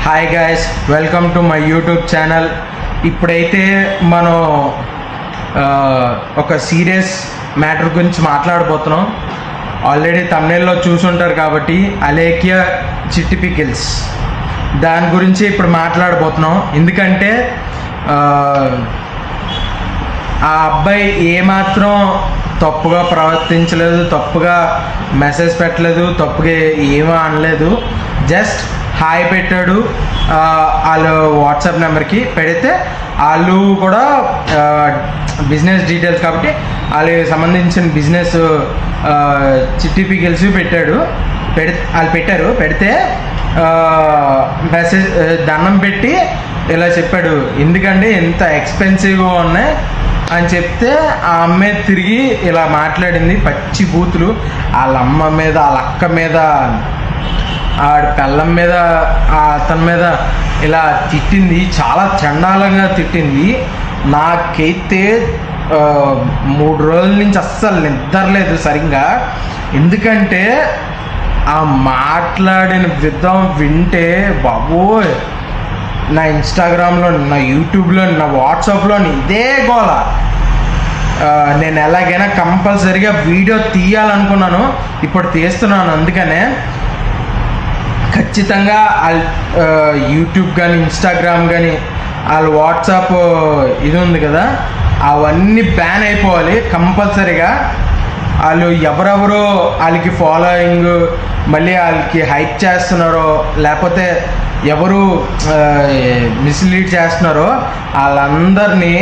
Hi guys, welcome to my YouTube channel. ఇప్పుడైతే మనం ఒక సీరియస్ మ్యాటర్ గురించి మాట్లాడబోతున్నాం. ఆల్రెడీ తమిళలో చూసుంటారు కాబట్టి అలేఖ్య చిట్టి పికిల్స్ దాని గురించి ఇప్పుడు మాట్లాడబోతున్నాం. ఎందుకంటే ఆ అబ్బాయి ఏమాత్రం తప్పుగా ప్రవర్తించలేదు, తప్పుగా మెసేజ్ పెట్టలేదు, తప్పుగా ఏమీ అనలేదు. జస్ట్ హాయ్ పెట్టాడు. వాళ్ళు వాట్సాప్ నెంబర్కి పెడితే వాళ్ళు కూడా బిజినెస్ డీటెయిల్స్ కాబట్టి వాళ్ళకి సంబంధించిన బిజినెస్ చిట్టి పికిల్స్ వాళ్ళు పెట్టారు. పెడితే మెసేజ్ దండం పెట్టి ఇలా చెప్పాడు, ఎందుకంటే ఎంత ఎక్స్పెన్సివ్గా ఉన్నాయి అని చెప్తే ఆ అమ్మాయి తిరిగి ఇలా మాట్లాడింది. పచ్చి బూతులు వాళ్ళ అమ్మ మీద, వాళ్ళ అక్క మీద, ఆడ పెళ్ళం మీద, అతని మీద ఇలా తిట్టింది. చాలా చండాలంగా తిట్టింది. నాకైతే 3 రోజుల నుంచి అస్సలు నిద్రలేదు సరిగ్గా. ఎందుకంటే ఆ మాట్లాడిన విధం వింటే బాబోయ్, నా ఇన్స్టాగ్రామ్లో, నా యూట్యూబ్లో, నా వాట్సాప్లో ఇదే గోల. నేను ఎలాగైనా కంపల్సరీగా వీడియో తీయాలనుకున్నాను, ఇప్పుడు తీస్తున్నాను. అందుకనే ఖచ్చితంగా యూట్యూబ్ కానీ, ఇన్స్టాగ్రామ్ కానీ, వాళ్ళ వాట్సాప్ ఇది ఉంది కదా, అవన్నీ బ్యాన్ అయిపోవాలి కంపల్సరీగా. వాళ్ళు ఎవరెవరో వాళ్ళకి ఫాలోయింగ్, మళ్ళీ వాళ్ళకి హైప్ చేస్తున్నారో, లేకపోతే ఎవరు మిస్లీడ్ చేస్తున్నారో వాళ్ళందరినీ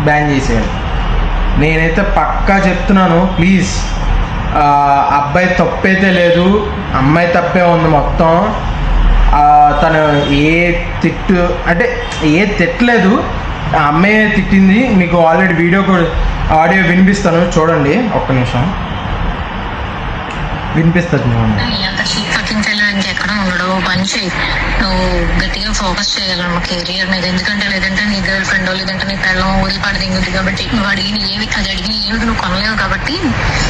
బ్యాన్ చేసేయాలి. నేనైతే పక్కా చెప్తున్నాను. ప్లీజ్, అబ్బాయి తప్పైతే లేదు, అమ్మాయి తప్పే ఉంది మొత్తం. తను ఏ తిట్టలేదు, ఆ అమ్మాయి తిట్టింది. మీకు ఆల్రెడీ ఆడియో వినిపిస్తాను, చూడండి. ఒక్క నిమిషం వినిపిస్తుంది. ఎక్కడ ఉండడు మంచి, నువ్వు గట్టిగా ఫోకస్ చేయాలన్న కెరియర్ మీద. ఎందుకంటే లేదంటే నీ గర్ల్ ఫ్రెండ్ లేదంటే నీ పిల్లలు వదిలిపడదింగుద్ది. కాబట్టి నువ్వు అది అడిగిన ఏమి నువ్వు కొనలేవు కాబట్టి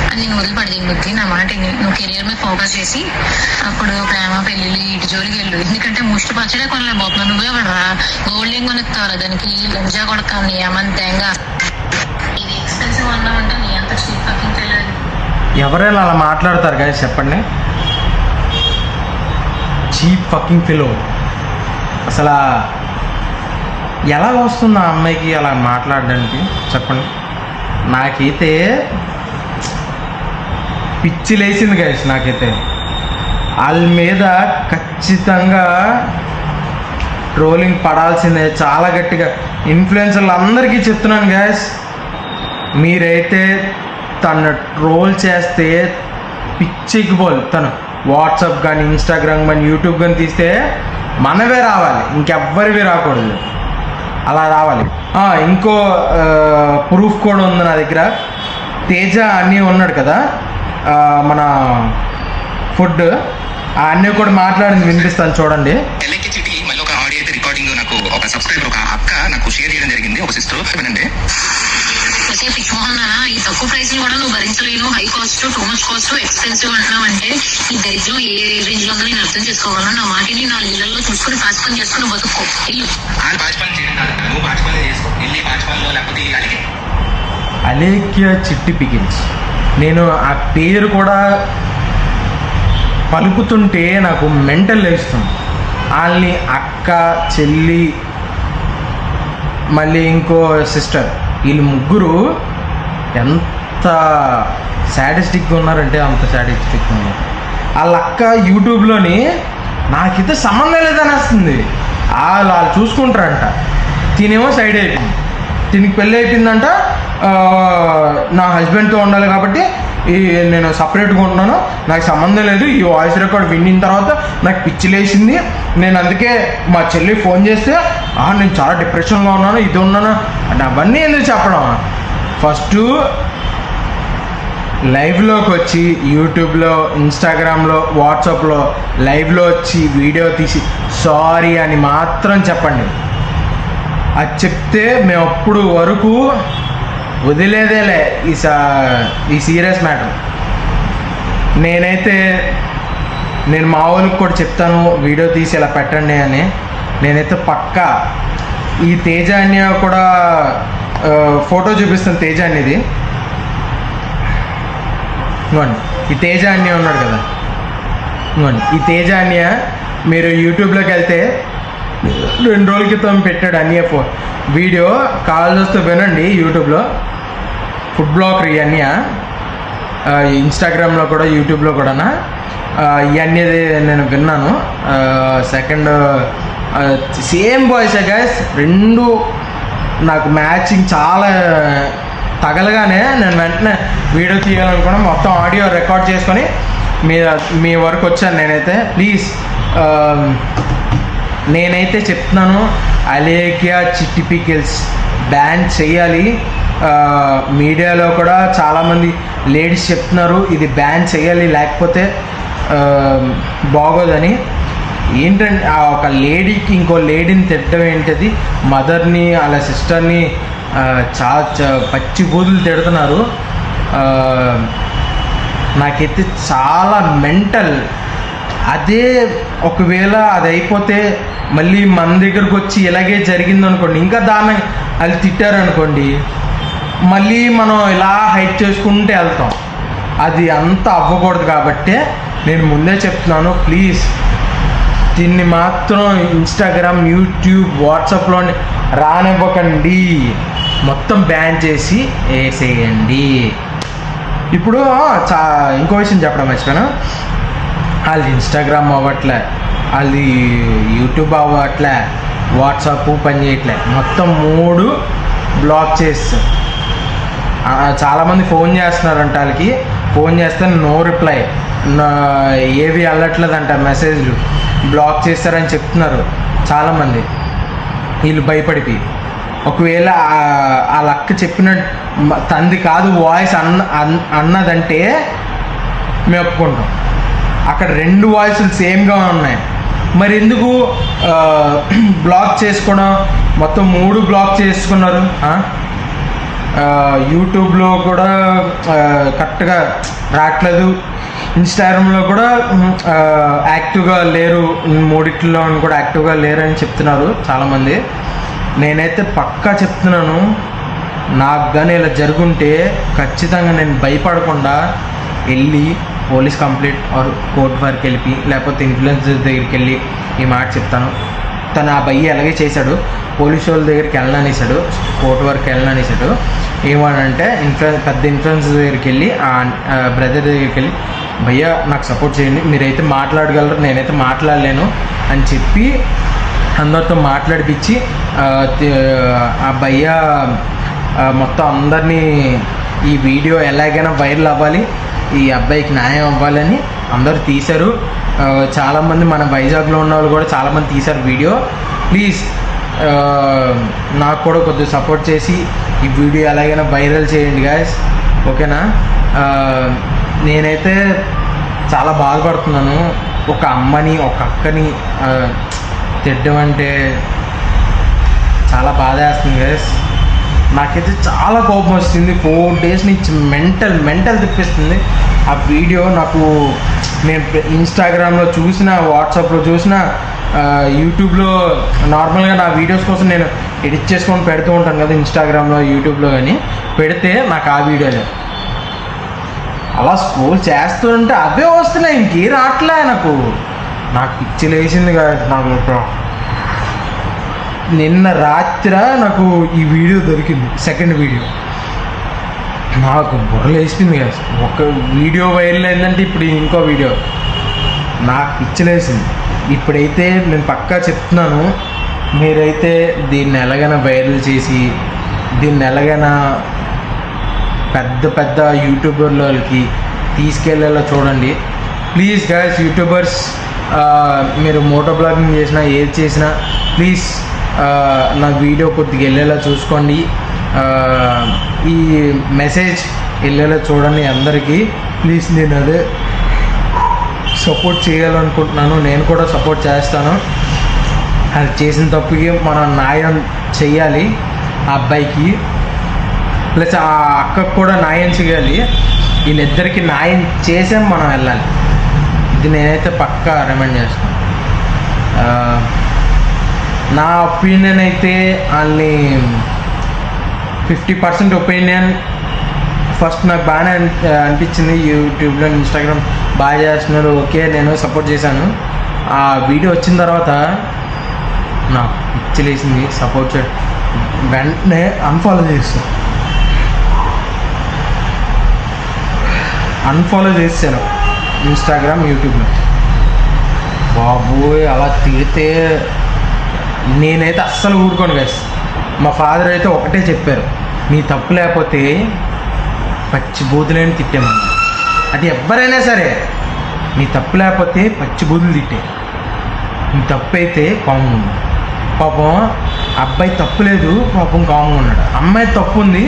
అది నేను వదిలిపడదింగుద్ది. నా మాట నువ్వు కెరియర్ మీద ఫోకస్ చేసి అప్పుడు ప్రేమ పెళ్ళిళ్ళు ఇటు జోలికి వెళ్ళు. ఎందుకంటే ముష్టి పచ్చడే కొనలేకపోతున్నావు. నువ్వే పడరా గోల్డ్ ఏం కొనుక్తావురా, దానికి లంజా కొడతావు. నీ అమంతంగా ఇది ఎక్స్పెన్సివ్ అన్నామంటే నీ అంత చీప్ పక్కింగ్ తెలియదు. ఎవరైనా అలా మాట్లాడతారు కదా, చెప్పండి. Cheap fucking fellow. అసలు ఎలా వస్తుంది ఆ అమ్మాయికి అలా మాట్లాడడానికి, చెప్పండి. నాకైతే పిచ్చి లేచింది గైస్. నాకైతే వాళ్ళ మీద ఖచ్చితంగా ట్రోలింగ్ పడాల్సిందే, చాలా గట్టిగా. ఇన్ఫ్లుయెన్సర్లు అందరికీ చెప్తున్నాను గైస్, మీరైతే తను ట్రోల్ చేస్తే పిచ్చికిపోలు. తను వాట్సాప్ కానీ, ఇన్స్టాగ్రామ్ కానీ, యూట్యూబ్ కానీ తీస్తే మనవే రావాలి, ఇంకెవ్వరివి రాకూడదు. అలా రావాలి. ఇంకో ప్రూఫ్ కూడా ఉంది నా దగ్గర. తేజ అన్నీ ఉన్నాడు కదా, మన ఫుడ్ అన్నీ కూడా మాట్లాడింది, వినిపిస్తాను చూడండి. ఒక సబ్స్క్రైబర్, ఒక అక్క నాకు షేర్ చేయడం జరిగింది. ఒక సిస్టర్ ఏమంటే, ఈ తక్కువ ప్రైస్ కూడా నువ్వు భరించలేను, high cost, too much cost, expensive అంటున్నావు అంటే ఈ దరిద్రం ఏ రేంజ్ లో ఉందో నేను అర్థం చేసుకోగలను. నా మాటిని 4 ఇళ్లలో చూసుకుని పాచిపని చేసుకుని బతుక్కో. అలేఖ్య చిట్టి పికిల్స్. నేను ఆ పేరు కూడా పలుకుతుంటే నాకు మెంటల్ లేస్తుంది. వాళ్ళని అక్క, చెల్లి, మళ్ళీ ఇంకో సిస్టర్, వీళ్ళు ముగ్గురు ఎంత సాడిస్టిక్గా ఉన్నారంటే అంత సాడిస్టిక్గా ఉన్నారు. వాళ్ళ అక్క యూట్యూబ్లోని నాకైతే సంబంధం లేదని వస్తుంది. వాళ్ళు చూసుకుంటారంట. తినేమో సైడ్ అయిపోయింది, తినికి పెళ్ళి అయిపోయిందంట. నా హస్బెండ్తో ఉండాలి కాబట్టి నేను సపరేట్గా ఉంటున్నాను, నాకు సంబంధం లేదు. ఈ వాయిస్ రికార్డ్ విన్న తర్వాత నాకు పిచ్చి లేచింది. నేను అందుకే మా చెల్లి ఫోన్ చేస్తే నేను చాలా డిప్రెషన్లో ఉన్నాను, ఇది ఉన్నాను అంటే అవన్నీ ఎందుకు చెప్పడం. ఫస్ట్ లైవ్లోకి వచ్చి యూట్యూబ్లో, ఇన్స్టాగ్రామ్లో, వాట్సాప్లో లైవ్లో వచ్చి వీడియో తీసి సారీ అని మాత్రం చెప్పండి. అది చెప్తే మేము అప్పుడు వరకు వదిలేదేలే ఈ సీరియస్ మ్యాటర్. నేను మా వాళ్ళకి కూడా చెప్తాను, వీడియో తీసి ఇలా పెట్టండి అని. నేనైతే పక్కా ఈ తేజ అన్య కూడా ఫోటో చూపిస్తాను. తేజ అనేది ఇవ్వండి, ఈ తేజ అన్య ఉన్నాడు కదా, ఇవ్వండి ఈ తేజ అన్య. మీరు యూట్యూబ్లోకి వెళ్తే 2 రోజుల క్రితం పెట్టాడు అన్య వీడియో, కాల్ చేస్తూ వినండి. యూట్యూబ్లో ఫుడ్ బ్లాగర్ ఈ అన్య, ఇన్స్టాగ్రామ్లో కూడా యూట్యూబ్లో కూడా ఇవన్నీ నేను విన్నాను. సెకండ్ సేమ్ వాయిస్ గైస్, 2 నాకు మ్యాచింగ్ చాలా తగలగానే నేను వెంటనే వీడియో తీయాలనుకున్నా. మొత్తం ఆడియో రికార్డ్ చేసుకొని మీ వరకు వచ్చాను నేనైతే. ప్లీజ్ నేనైతే చెప్తున్నాను, అలేఖ్య చిట్టి పికిల్స్ బ్యాన్ చేయాలి. మీడియాలో కూడా చాలామంది లేడీస్ చెప్తున్నారు ఇది బ్యాన్ చేయాలి, లేకపోతే బాగోదని. ఏంటంటే ఆ ఒక లేడీకి ఇంకో లేడీని తిట్టడం ఏంటది, మదర్ని అలా సిస్టర్ని పచ్చి బూదులు తిడుతున్నారు. నాకైతే చాలా మెంటల్. అదే ఒకవేళ అది అయిపోతే మళ్ళీ మన దగ్గరకు వచ్చి ఇలాగే జరిగిందనుకోండి, ఇంకా దాన్ని అది తిట్టారనుకోండి, మళ్ళీ మనం ఇలా హైట్ చేసుకుంటూ వెళ్తాం. అది అంత అవ్వకూడదు. కాబట్టి నేను ముందే చెప్తున్నాను, ప్లీజ్ దీన్ని మాత్రం ఇన్స్టాగ్రామ్, యూట్యూబ్, వాట్సాప్లో రానివ్వకండి. మొత్తం బ్యాన్ చేసి వేసేయండి. ఇప్పుడు ఇంకో విషయం చెప్పడం మర్చిపోయాను. వాళ్ళది ఇన్స్టాగ్రామ్ అవ్వట్లే, వాళ్ళది యూట్యూబ్ అవ్వట్లే, వాట్సాప్ పని చేయట్లే, మొత్తం 3 బ్లాక్ చేస్తారు. చాలామంది ఫోన్ చేస్తున్నారంట, వాళ్ళకి ఫోన్ చేస్తే నో రిప్లై, ఏవి వెళ్ళట్లేదంట, మెసేజ్లు బ్లాక్ చేస్తారని చెప్తున్నారు చాలామంది. వీళ్ళు భయపడిపోయి ఒకవేళ ఆ లక్క చెప్పిన తంది కాదు వాయిస్ అన్నదంటే మేము ఒప్పుకుంటాం. అక్కడ 2 వాయిస్లు సేమ్గా ఉన్నాయి, మరి ఎందుకు బ్లాక్ చేసుకోవడం? మొత్తం 3 బ్లాక్ చేసుకున్నారు. యూట్యూబ్లో కూడా కరెక్ట్గా రావట్లేదు, ఇన్స్టాగ్రామ్లో కూడా యాక్టివ్గా లేరు, 3 కూడా యాక్టివ్గా లేరని చెప్తున్నారు చాలామంది. నేనైతే పక్కా చెప్తున్నాను, నాకు కానీ ఇలా జరుగుంటే ఖచ్చితంగా నేను భయపడకుండా వెళ్ళి పోలీస్ కంప్లైంట్ ఆర్ కోర్టు వరకు వెళ్ళి, లేకపోతే ఇన్ఫ్లుయెన్సర్ దగ్గరికి వెళ్ళి ఈ మాట చెప్తాను. తను ఆ భయ్య అలాగే చేశాడు, పోలీసు వాళ్ళ దగ్గరికి వెళ్ళననేసాడు, కోర్టు వరకు వెళ్ళననేసాడు. ఏమనంటే పెద్ద ఇన్ఫ్లుయెన్సర్ దగ్గరికి వెళ్ళి ఆ బ్రదర్ దగ్గరికి వెళ్ళి, భయ్య నాకు సపోర్ట్ చేయండి, మీరైతే మాట్లాడగలరు, నేనైతే మాట్లాడలేను అని చెప్పి అందరితో మాట్లాడిపించి ఆ భయ్య మొత్తం అందరినీ ఈ వీడియో ఎలాగైనా వైరల్ అవ్వాలి, ఈ అబ్బాయికి న్యాయం అవ్వాలని అందరూ తీశారు. చాలామంది మన వైజాగ్లో ఉన్న వాళ్ళు కూడా చాలామంది తీశారు వీడియో. ప్లీజ్ నాకు కూడా కొద్దిగా సపోర్ట్ చేసి ఈ వీడియో ఎలాగైనా వైరల్ చేయండి గాయస్, ఓకేనా? నేనైతే చాలా బాధపడుతున్నాను. ఒక అమ్మని ఒక అక్కని తిట్టడం అంటే చాలా బాధ వేస్తుంది గాయస్. నాకైతే చాలా కోపం వస్తుంది. 4 డేస్ నుంచి మెంటల్ తెప్పిస్తుంది ఆ వీడియో. నాకు నేను ఇన్స్టాగ్రామ్లో చూసిన, వాట్సాప్లో చూసిన, యూట్యూబ్లో నార్మల్గా నా వీడియోస్ కోసం నేను ఎడిట్ చేసుకొని పెడుతూ ఉంటాను కదా ఇన్స్టాగ్రామ్లో, యూట్యూబ్లో కానీ పెడితే నాకు ఆ వీడియోలే అలా స్క్రోల్ చేస్తుంటే అవే వస్తున్నాయి, ఇంకేం రావట్లే. నాకు పిచ్చి లేచింది కాదు. నాకు నిన్న రాత్రి నాకు ఈ వీడియో దొరికింది, సెకండ్ వీడియో. నాకు బుర్రలేసింది కదా, ఒక వీడియో వైరల్ అయిందంటే ఇప్పుడు ఇంకో వీడియో. నాకు పిచ్చిలేసింది. ఇప్పుడైతే నేను పక్కా చెప్తున్నాను, మీరైతే దీన్ని ఎలాగైనా వైరల్ చేసి దీన్ని ఎలాగైనా పెద్ద యూట్యూబర్లకి తీసుకెళ్ళేలా చూడండి. ప్లీజ్ గైస్, యూట్యూబర్స్, మీరు మోటో బ్లాగింగ్ చేసినా ఏది చేసినా ప్లీజ్ నా వీడియో కొద్దిగా వెళ్ళేలా చూసుకోండి. ఈ మెసేజ్ వెళ్ళేలా చూడండి అందరికీ ప్లీజ్. నేను అదే సపోర్ట్ చేయాలనుకుంటున్నాను, నేను కూడా సపోర్ట్ చేస్తాను. అది చేసిన తప్పుకి మనం న్యాయం చెయ్యాలి ఆ అబ్బాయికి, ప్లస్ ఆ అక్కకు కూడా న్యాయం చేయాలి. వీళ్ళిద్దరికి న్యాయం చేసే మనం వెళ్ళాలి. ఇది నేనైతే పక్కా రిమైండ్ చేస్తాను. నా ఒపీనియన్ అయితే వాళ్ళని 50% ఒపీనియన్. ఫస్ట్ నాకు బాగానే అనిపించింది, యూట్యూబ్లో ఇన్స్టాగ్రామ్ బాగా చేస్తున్నారు, ఓకే నేను సపోర్ట్ చేశాను. ఆ వీడియో వచ్చిన తర్వాత నాకు పిచ్చిలేసింది, సపోర్ట్ చేయడం వెంటనే అన్ఫాలో చేశాను ఇన్స్టాగ్రామ్, యూట్యూబ్లో. బాబోయ్ అలా తిడితే నేనైతే అస్సలు ఊరుకోను గైస్. మా ఫాదర్ అయితే ఒకటే చెప్పారు, నీ తప్పు లేకపోతే పచ్చి బూతులేని తిట్టామని. అది ఎవరైనా సరే, నీ తప్పు లేకపోతే పచ్చి బూతులు తిట్టే, నీ తప్పు అయితే కామ్గా ఉన్నాడు. పాపం అబ్బాయి తప్పు లేదు, పాపం కామ్గా ఉన్నాడు. అమ్మాయి తప్పు ఉంది,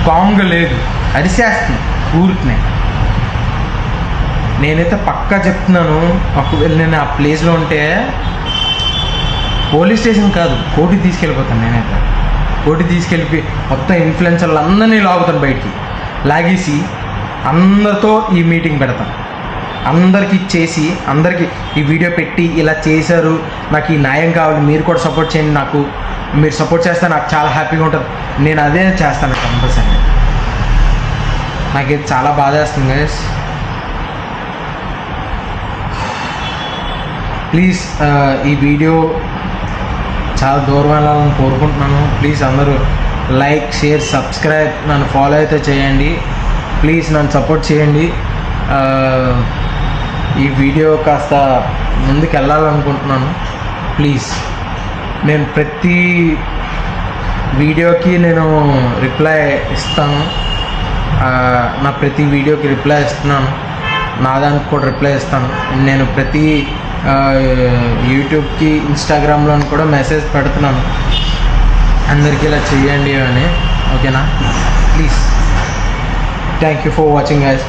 కామ్గా లేదు, అరిసేస్తుంది ఊరికినే. నేనైతే పక్కా చెప్తున్నాను, ఒకవేళ నేను ఆ ప్లేస్లో ఉంటే పోలీస్ స్టేషన్ కాదు కోర్టుకి తీసుకెళ్ళిపోతాను. నేనైతే కోర్టుకి తీసుకెళ్ళిపోయి మొత్తం ఇన్ఫ్లుయెన్సర్లు అందరినీ లాగుతాను, బయటికి లాగేసి అందరితో ఈ మీటింగ్ పెడతాను. అందరికి ఇచ్చేసి అందరికీ ఈ వీడియో పెట్టి, ఇలా చేశారు, నాకు ఈ న్యాయం కావాలి, మీరు కూడా సపోర్ట్ చేయండి, నాకు మీరు సపోర్ట్ చేస్తే నాకు చాలా హ్యాపీగా ఉంటుంది. నేను అదే చేస్తాను కంపల్సరీ. నాకైతే చాలా బాధ వేస్తుంది గైస్. ప్లీజ్ ఈ వీడియో చాలా దూరం వెళ్ళాలని కోరుకుంటున్నాను. ప్లీజ్ అందరూ లైక్, షేర్, సబ్స్క్రైబ్, నన్ను ఫాలో అయితే చేయండి. ప్లీజ్ నన్ను సపోర్ట్ చేయండి. ఈ వీడియో కాస్త ముందుకు వెళ్ళాలనుకుంటున్నాను. ప్లీజ్ నేను ప్రతి వీడియోకి నేను రిప్లై ఇస్తాను. నా ప్రతి వీడియోకి రిప్లై ఇస్తున్నాను, నా దానికి కూడా రిప్లై ఇస్తాను. నేను ప్రతి యూట్యూబ్కి, ఇన్స్టాగ్రామ్లో కూడా మెసేజ్ పెడుతున్నాను, అందరికీ ఇలా చేయండి అని. ఓకేనా? Please. Thank you for watching guys.